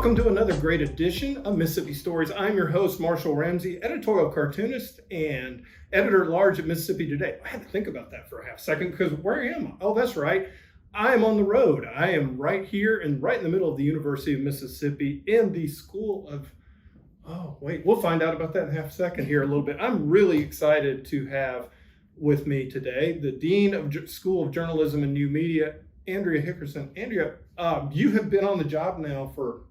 Welcome to another great edition of Mississippi Stories. I'm your host, Marshall Ramsey, editorial cartoonist and editor-at-large at Mississippi Today. I had to think about that for a half second because where am I? Oh, that's right. I am on the road. I am right here and right in the middle of the University of Mississippi in the School of, we'll find out about that in half a second here a little bit. I'm really excited to have with me today the Dean of School of Journalism and New Media, Andrea Hickerson. Andrea, you have been on the job now for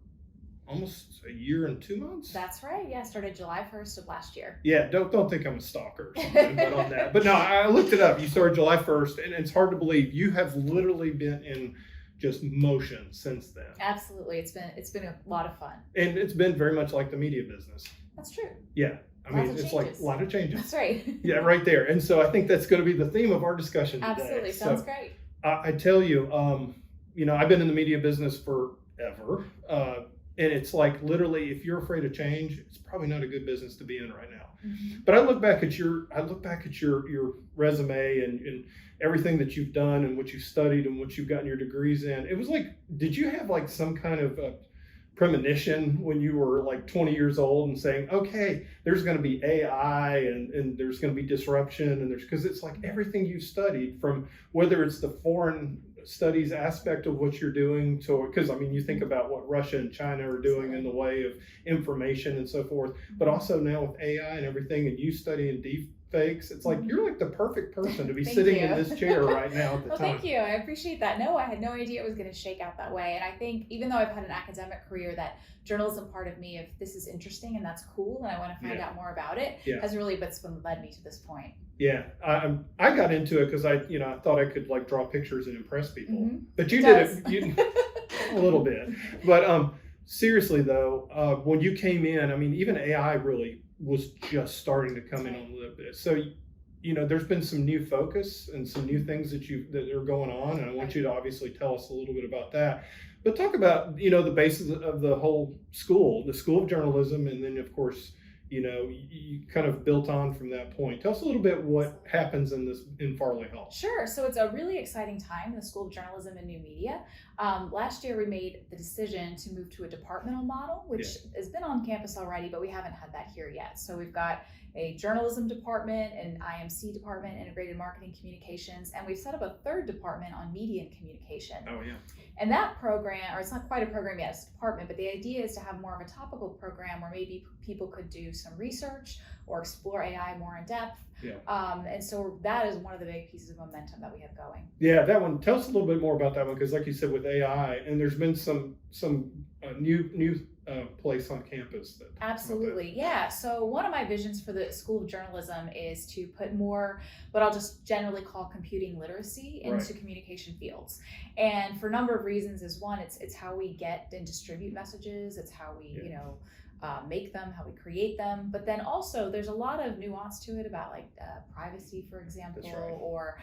almost a year and 2 months. That's right. Yeah, started July 1st of last year. Yeah, don't think I'm a stalker or something but on that. But no, I looked it up. You started July 1st, and it's hard to believe you have literally been in just motion since then. Absolutely, it's been a lot of fun. And it's been very much like the media business. That's true. Yeah. I mean, it's like a lot of changes. That's right. Yeah, right there. And so I think that's going to be the theme of our discussion today. Absolutely, sounds great. I tell you, I've been in the media business forever. And it's like literally, if you're afraid of change, it's probably not a good business to be in right now. Mm-hmm. But I look back at your resume and everything that you've done and what you've studied and what you've gotten your degrees in. It was like, did you have like some kind of premonition when you were like 20 years old and saying, okay, there's going to be AI and there's going to be disruption and because it's like everything you've studied, from whether it's the foreign studies aspect of what you're doing because you think about what Russia and China are doing in the way of information and so forth, but also now with AI and everything, and you studying deep fakes, it's like you're like the perfect person to be sitting in this chair right now at the time. Thank you. I appreciate that. No, I had no idea it was going to shake out that way. And I think even though I've had an academic career, that journalism part of me, if this is interesting and that's cool and I want to find out more about it, has really what's led me to this point. Yeah, I got into it because I thought I could like draw pictures and impress people, but you did it a little bit. But seriously though, when you came in, even AI really was just starting to come in a little bit. So, there's been some new focus and some new things that are going on, and I want you to obviously tell us a little bit about that. But talk about, the basis of the whole school, the School of Journalism, and then of course, you kind of built on from that point. Tell us a little bit what happens in Farley Hall. Sure. So it's a really exciting time in the School of Journalism and New Media. Last year, we made the decision to move to a departmental model, which has been on campus already, but we haven't had that here yet. So we've got a journalism department, an IMC department, integrated marketing communications, and we've set up a third department on media and communication. Oh, yeah. And that program, or it's not quite a program yet, it's a department, but the idea is to have more of a topical program where maybe people could do some research or explore AI more in depth. Yeah. And so that is one of the big pieces of momentum that we have going. Yeah, that one. Tell us a little bit more about that one, because like you said, with AI, and there's been some new place on campus. Absolutely, yeah. So one of my visions for the School of Journalism is to put more, what I'll just generally call computing literacy into communication fields. And for a number of reasons is one, it's how we get and distribute messages. It's how we, make them, how we create them. But then also there's a lot of nuance to it about like privacy, for example, or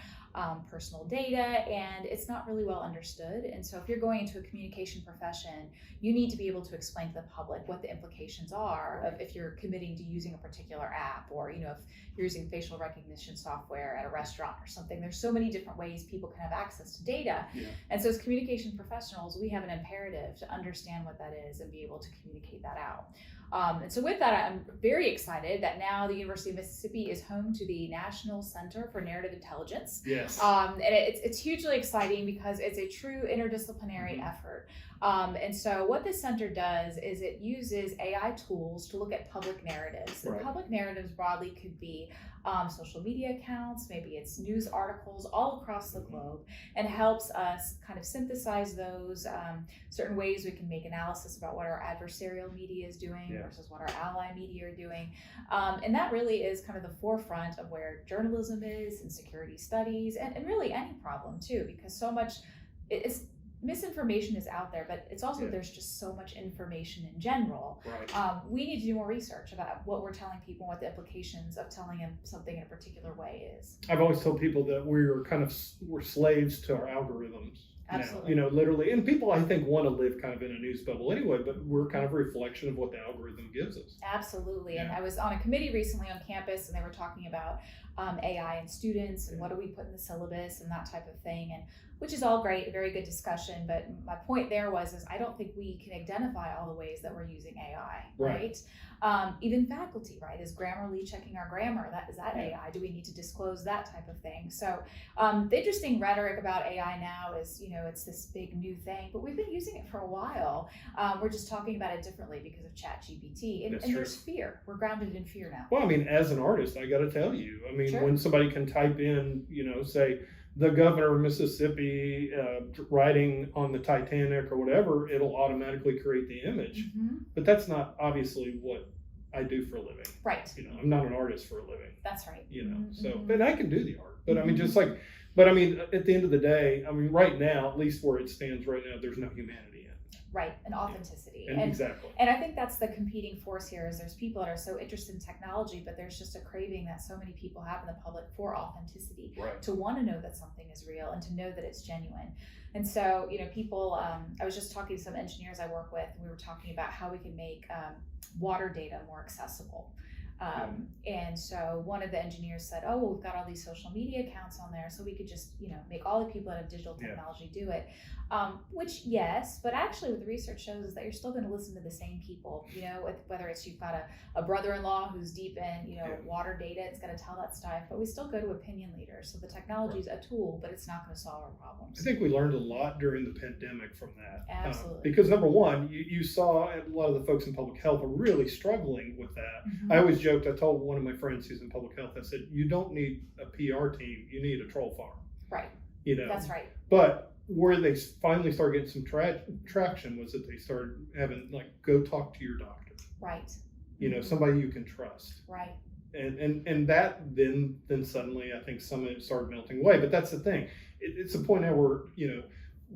personal data, and it's not really well understood. And so if you're going into a communication profession, you need to be able to explain to the public what the implications are of if you're committing to using a particular app, or if you're using facial recognition software at a restaurant or something. There's so many different ways people can have access to data. And so as communication professionals, we have an imperative to understand what that is and be able to communicate that out. And so with that, I'm very excited that now the University of Mississippi is home to the National Center for Narrative Intelligence. Yes. And it's hugely exciting because it's a true interdisciplinary effort. And so what this center does is it uses AI tools to look at public narratives. And public narratives broadly could be social media accounts, maybe it's news articles all across the globe, and helps us kind of synthesize those, certain ways we can make analysis about what our adversarial media is doing versus what our ally media are doing. And that really is kind of the forefront of where journalism is and security studies, and really any problem too, because so much misinformation is out there, but it's also there's just so much information in general. We need to do more research about what we're telling people, what the implications of telling them something in a particular way is. I've always told people that we're slaves to our algorithms. Absolutely. Now, literally, and people I think want to live kind of in a news bubble anyway, but we're kind of a reflection of what the algorithm gives us. Absolutely. And I was on a committee recently on campus, and they were talking about AI and students, and what do we put in the syllabus and that type of thing, and which is all great, very good discussion. But my point there is I don't think we can identify all the ways that we're using AI, right? Even faculty, right? Is Grammarly checking our grammar? Is that AI? Do we need to disclose that type of thing? So the interesting rhetoric about AI now is, it's this big new thing, but we've been using it for a while. We're just talking about it differently because of ChatGPT, and there's fear. We're grounded in fear now. Well, I mean, as an artist, I got to tell you, I mean, Sure. when somebody can type in, say, the governor of Mississippi riding on the Titanic or whatever, it'll automatically create the image. But that's not obviously what I do for a living. Right. I'm not an artist for a living. That's right. So, but I can do the art. But I mean, but I mean, at the end of the day, I mean, right now, at least where it stands right now, there's no humanity in it. Right, and authenticity. Exactly. And I think that's the competing force here is there's people that are so interested in technology, but there's just a craving that so many people have in the public for authenticity, to want to know that something is real and to know that it's genuine. And so, people, I was just talking to some engineers I work with, and we were talking about how we can make water data more accessible. And so one of the engineers said, oh, well, we've got all these social media accounts on there, so we could just, make all the people that have digital technology do it. Which, yes, but actually what the research shows is that you're still going to listen to the same people, whether it's you've got a brother-in-law who's deep in, water data, it's going to tell that stuff, but we still go to opinion leaders. So the technology is a tool, but it's not going to solve our problems. I think we learned a lot during the pandemic from that. Absolutely. Because number one, you saw a lot of the folks in public health are really struggling with that. I always joked, I told one of my friends who's in public health, I said, you don't need a PR team, you need a troll farm. Right. That's right. But where they finally started getting some traction was that they started having, go talk to your doctor. Right. Somebody you can trust. Right. And that then suddenly I think some of it started melting away. But that's the thing. It's a point now where,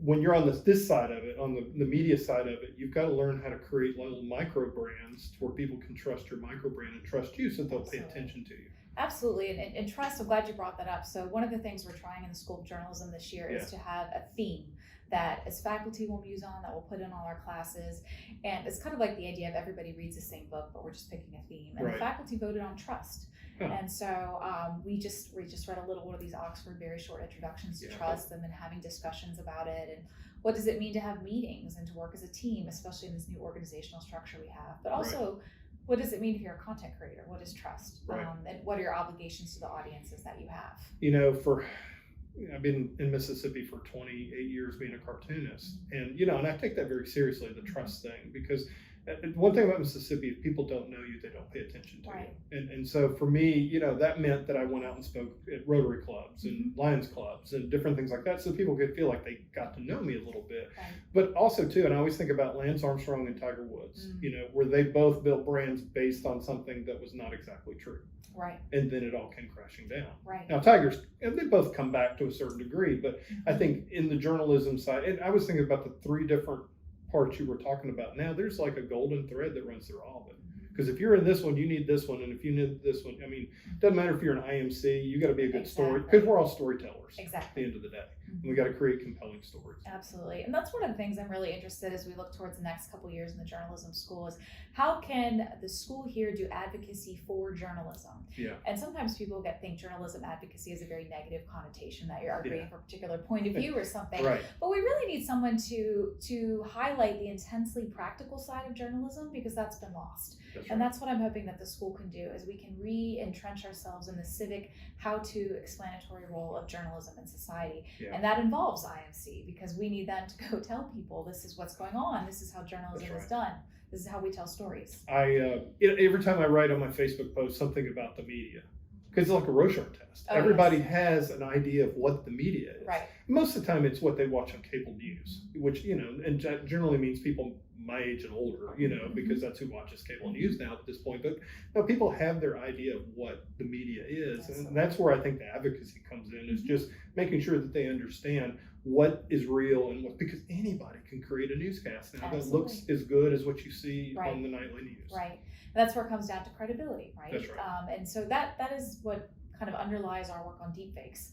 when you're on this side of it, on the media side of it, you've got to learn how to create little micro brands where people can trust your micro brand and trust you, so they'll pay attention to you. Absolutely, and trust, I'm glad you brought that up. So one of the things we're trying in the School of Journalism this year is to have a theme that as faculty we'll muse on, that we'll put in all our classes. And it's kind of like the idea of everybody reads the same book, but we're just picking a theme. And the faculty voted on trust. And so we just read a little one of these Oxford very short introductions to trust, and then having discussions about it, and what does it mean to have meetings and to work as a team, especially in this new organizational structure we have. But also, what does it mean if you're a content creator? What is trust? And what are your obligations to the audiences that you have? I've been in Mississippi for 28 years being a cartoonist, and and I take that very seriously, the trust thing, because one thing about Mississippi, if people don't know you, they don't pay attention to you. And so for me, that meant that I went out and spoke at Rotary clubs and Lions clubs and different things like that, so people could feel like they got to know me a little bit. But also too, and I always think about Lance Armstrong and Tiger Woods, where they both built brands based on something that was not exactly true. Right. And then it all came crashing down. Right. Now, Tigers, and they both come back to a certain degree, but I think in the journalism side, and I was thinking about the three different parts you were talking about. Now there's like a golden thread that runs through all of it. Because if you're in this one, you need this one, and if you need this one, I mean, it doesn't matter if you're an IMC, you got to be a good story, because we're all storytellers. At the end of the day, and we got to create compelling stories. Absolutely, and that's one of the things I'm really interested in as we look towards the next couple of years in the journalism school is how can the school here do advocacy for journalism? And sometimes people think journalism advocacy has a very negative connotation, that you're arguing for a particular point of view or something. But we really need someone to highlight the intensely practical side of journalism, because that's been lost. And that's what I'm hoping that the school can do, is we can re-entrench ourselves in the civic how-to explanatory role of journalism in society. And that involves IMC, because we need them to go tell people this is what's going on, this is how journalism is done, this is how we tell stories. Every time I write on my Facebook post something about the media, because it's like a Rorschach test. Everybody has an idea of what the media is. Most of the time it's what they watch on cable news, which, and generally means people my age and older, because that's who watches cable news now at this point. But no, people have their idea of what the media is. And that's where I think the advocacy comes in, is just making sure that they understand what is real, and because anybody can create a newscast now that looks as good as what you see on the nightly news. And that's where it comes down to credibility, right? That's right. And so that is what kind of underlies our work on deepfakes,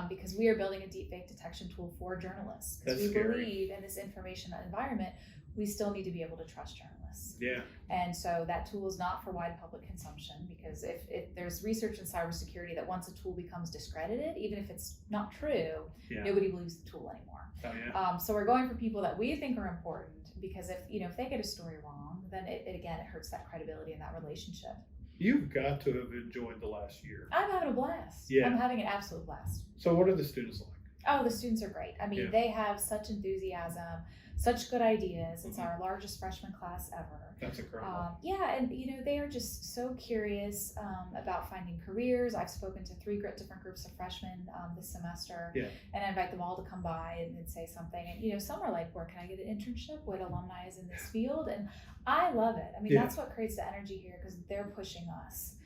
because we are building a deepfake detection tool for journalists. Because we believe in this information environment, we still need to be able to trust journalists. anonymous. Yeah. And so that tool is not for wide public consumption, because if there's research in cybersecurity that once a tool becomes discredited, even if it's not true, nobody believes the tool anymore. Oh, yeah. So we're going for people that we think are important, because if they get a story wrong, then it hurts that credibility in that relationship. You've got to have enjoyed the last year. I'm having a blast. Yeah. I'm having an absolute blast. So what are the students like? Oh, the students are great. I mean, they have such enthusiasm, such good ideas. It's our largest freshman class ever. That's incredible. And they are just so curious about finding careers. I've spoken to 3 different groups of freshmen this semester, and I invite them all to come by and say something. And some are like, "Where can I get an internship? What alumni is in this field?" And I love it. I mean, that's what creates the energy here, because they're pushing us.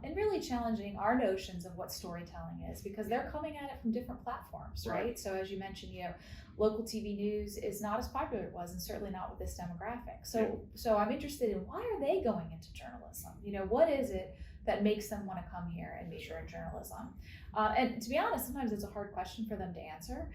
And really challenging our notions of what storytelling is, because they're coming at it from different platforms, right? So as you mentioned, local TV news is not as popular as it was, and certainly not with this demographic. So I'm interested in, why are they going into journalism? What is it that makes them want to come here and major in journalism? And to be honest, sometimes it's a hard question for them to answer.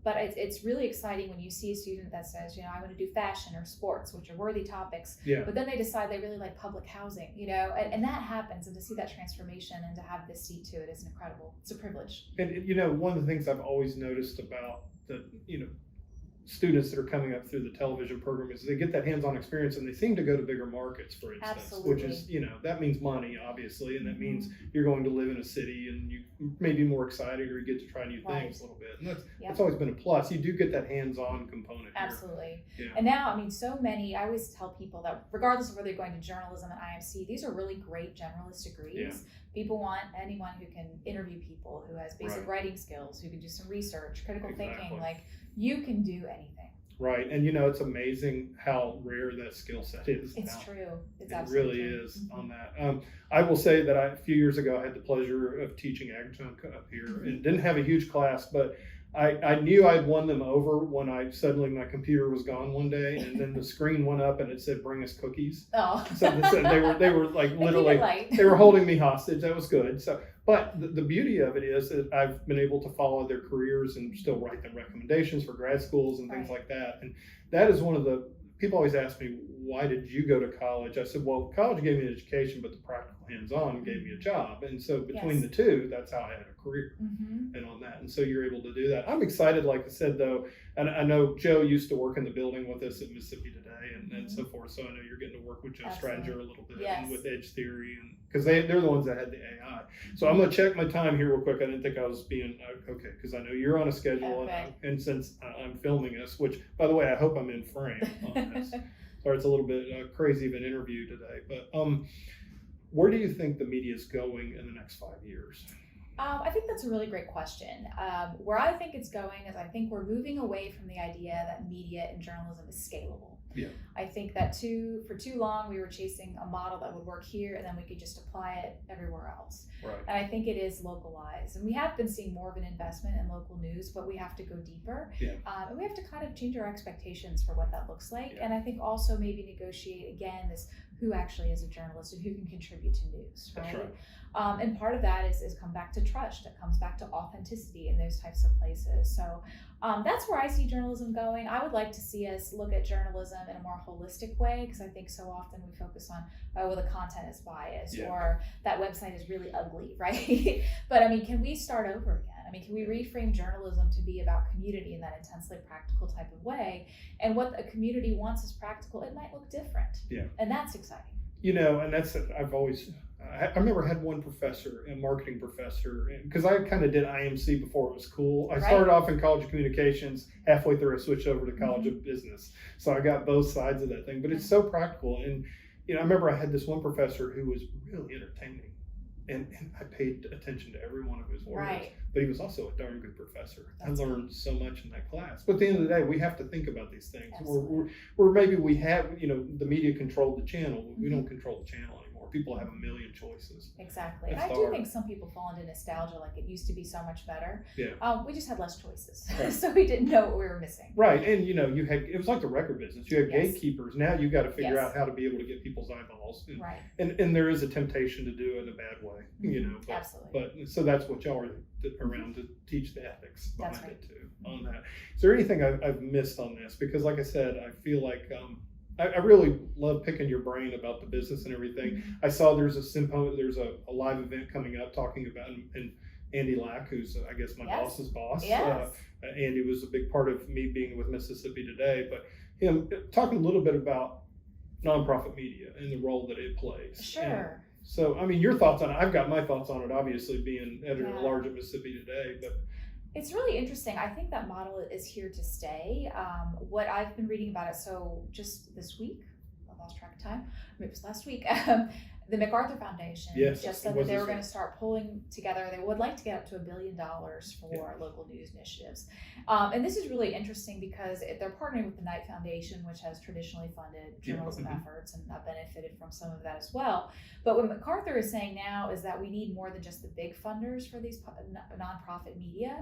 But it's really exciting when you see a student that says, I want to do fashion or sports, which are worthy topics, but then they decide they really like public housing, and that happens. And to see that transformation and to have this seat to it is incredible. It's a privilege. And, one of the things I've always noticed about the, students that are coming up through the television program is they get that hands-on experience, and they seem to go to bigger markets, for instance, which is, that means money, obviously, and that means you're going to live in a city, and you may be more excited, or you get to try new things a little bit. And that's always been a plus. You do get that hands-on component. Absolutely. Here. Yeah. And now, so many, I always tell people that regardless of whether you're going to journalism and IMC, these are really great generalist degrees. Yeah. People want anyone who can interview people, who has basic writing skills, who can do some research, critical thinking. Like, you can do anything. Right. And it's amazing how rare that skill set is. It's now. true. It's absolutely true. It really is on that. I will say that a few years ago, I had the pleasure of teaching adjunct up here, and didn't have a huge class, but I knew I'd won them over when suddenly my computer was gone one day, and then the screen went up and it said, "Bring us cookies." Oh. So they were like literally, they were holding me hostage. That was good. So, but the beauty of it is that I've been able to follow their careers and still write them recommendations for grad schools and things like that. And that is one of the, people always ask me, "Why did you go to college?" I said, well, college gave me an education, but the practical hands-on gave me a job. And so between the two, that's how I had a career and on that. And so you're able to do that. I'm excited, like I said, though, and I know Joe used to work in the building with us at Mississippi Today and so forth. So I know you're getting to work with Joe Stradinger a little bit and with Edge Theory, and because they're the ones that had the AI. So I'm going to check my time here real quick. I didn't think I was being okay, because I know you're on a schedule, and since I'm filming this, which, by the way, I hope I'm in frame on this. Sorry, it's a little bit crazy of an interview today, but where do you think the media is going in the next 5 years? I think that's a really great question. Where I think it's going is, I think we're moving away from the idea that media and journalism is scalable. Yeah. I think that for too long we were chasing a model that would work here, and then we could just apply it everywhere else. Right. And I think it is localized, and we have been seeing more of an investment in local news, but we have to go deeper. Yeah. And we have to kind of change our expectations for what that looks like. Yeah. And I think also maybe negotiate again this, who actually is a journalist and who can contribute to news, right? That's right. And part of that is come back to trust. It comes back to authenticity in those types of places. So that's where I see journalism going. I would like to see us look at journalism in a more holistic way, because I think so often we focus on, the content is biased, or that website is really ugly, right? But can we start over again? Can we reframe journalism to be about community in that intensely practical type of way? And what a community wants is practical. It might look different. Yeah. And that's exciting. And that's, I remember I had one professor, a marketing professor, because I kind of did IMC before it was cool. I started off in College of Communications. Halfway through, I switched over to College of Business. So I got both sides of that thing, but it's so practical. And, I remember I had this one professor who was really entertaining, and I paid attention to every one of his words. Right. But he was also a darn good professor. I learned so much in that class. But at the end of the day, we have to think about these things. Where maybe we have, the media controlled the channel. We don't control the channel anymore. People have a million choices. Exactly. And I do think some people fall into nostalgia, like it used to be so much better. Yeah. We just had less choices. Right. So we didn't know what we were missing. Right. And it was like the record business. You had gatekeepers. Now you got to figure out how to be able to get people's eyeballs. And there is a temptation to do it in a bad way, But, absolutely. But so that's what y'all are around to teach the ethics behind it too. On that. Is there anything I've missed on this? Because like I said, I feel like I really love picking your brain about the business and everything. Mm-hmm. I saw there's a live event coming up talking about, and Andy Lack, who's I guess my boss's boss. Yes. Andy was a big part of me being with Mississippi Today, but him talking a little bit about nonprofit media and the role that it plays. Sure. And so, I mean, your thoughts on it, I've got my thoughts on it, obviously, being editor-at-large at Mississippi Today, but it's really interesting. I think that model is here to stay. What I've been reading about it, so just this week, I lost track of time, maybe it was last week, the MacArthur Foundation just said that they were going to start pulling together. They would like to get up to $1 billion for local news initiatives. And this is really interesting because they're partnering with the Knight Foundation, which has traditionally funded journalism efforts, and I've benefited from some of that as well. But what MacArthur is saying now is that we need more than just the big funders for these nonprofit media,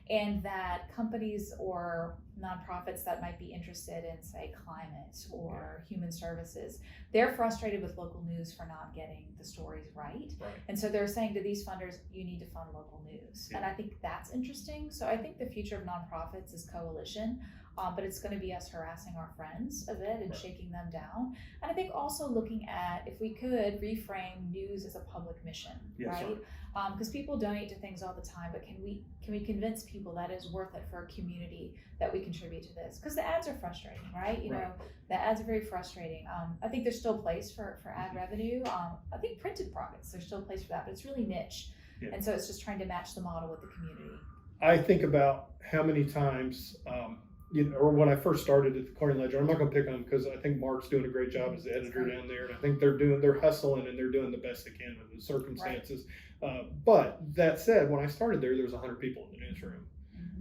and that companies or nonprofits that might be interested in, say, climate or human services, they're frustrated with local news for not getting the stories right. And so they're saying to these funders, you need to fund local news. And I think that's interesting. So I think the future of nonprofits is coalition, but it's going to be us harassing our friends a bit and shaking them down. And I think also looking at, if we could reframe news as a public mission, right? Because people donate to things all the time, but can we convince people that it's worth it for a community that we contribute to this? Because the ads are frustrating, right? You know, the ads are very frustrating. I think there's still a place for ad revenue. I think printed products, there's still a place for that, but it's really niche. And so it's just trying to match the model with the community. I think about how many times, or when I first started at the Clarion Ledger, I'm not going to pick on them because I think Mark's doing a great job as the editor down there, and I think they're hustling and they're doing the best they can with the circumstances. But that said, when I started there was 100 people in the newsroom,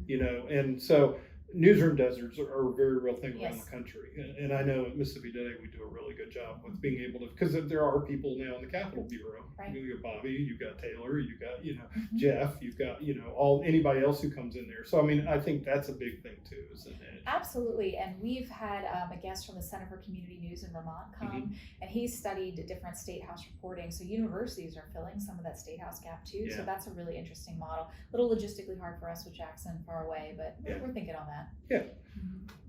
you know, and so newsroom deserts are a very real thing around the country. And I know at Mississippi Today we do a really good job with being able to, because there are people now in the Capitol Bureau. You've got Bobby, you've got Taylor, you've got, you know, Jeff, you've got, you know, anybody else who comes in there. So I mean, I think that's a big thing too, isn't it? Absolutely. And we've had a guest from the Center for Community News in Vermont come, and he studied different state house reporting. So universities are filling some of that state house gap too. So that's a really interesting model. A little logistically hard for us with Jackson far away, but we're thinking on that.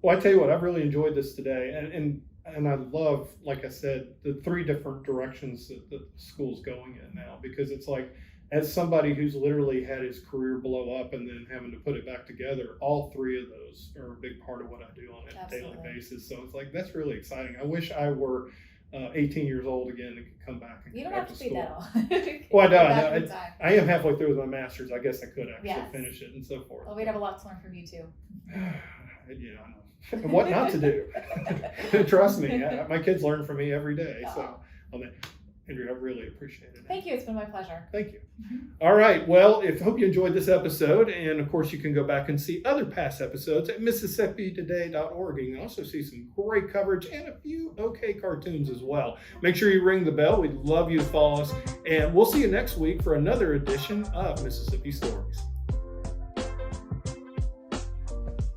Well, I tell you what, I've really enjoyed this today, and I love, like I said, the 3 different directions that the school's going in now, because it's like, as somebody who's literally had his career blow up and then having to put it back together, all 3 of those are a big part of what I do on a daily basis. So it's like, that's really exciting. I wish I were 18 years old again and could come back and you don't back have to to be school. that old. Well, I am halfway through with my master's. I guess I could actually finish it and so forth. Well, we'd have a lot to learn from you too. Yeah, I know. And what not to do. Trust me, my kids learn from me every day. So, Andrea, I really appreciate it. Thank you. It's been my pleasure. Thank you. All right. Well, hope you enjoyed this episode. And of course, you can go back and see other past episodes at MississippiToday.org. You can also see some great coverage and a few okay cartoons as well. Make sure you ring the bell. We'd love you to follow us. And we'll see you next week for another edition of Mississippi Stories.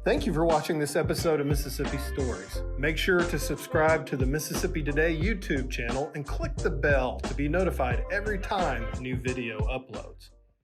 Thank you for watching this episode of Mississippi Stories. Make sure to subscribe to the Mississippi Today YouTube channel and click the bell to be notified every time a new video uploads.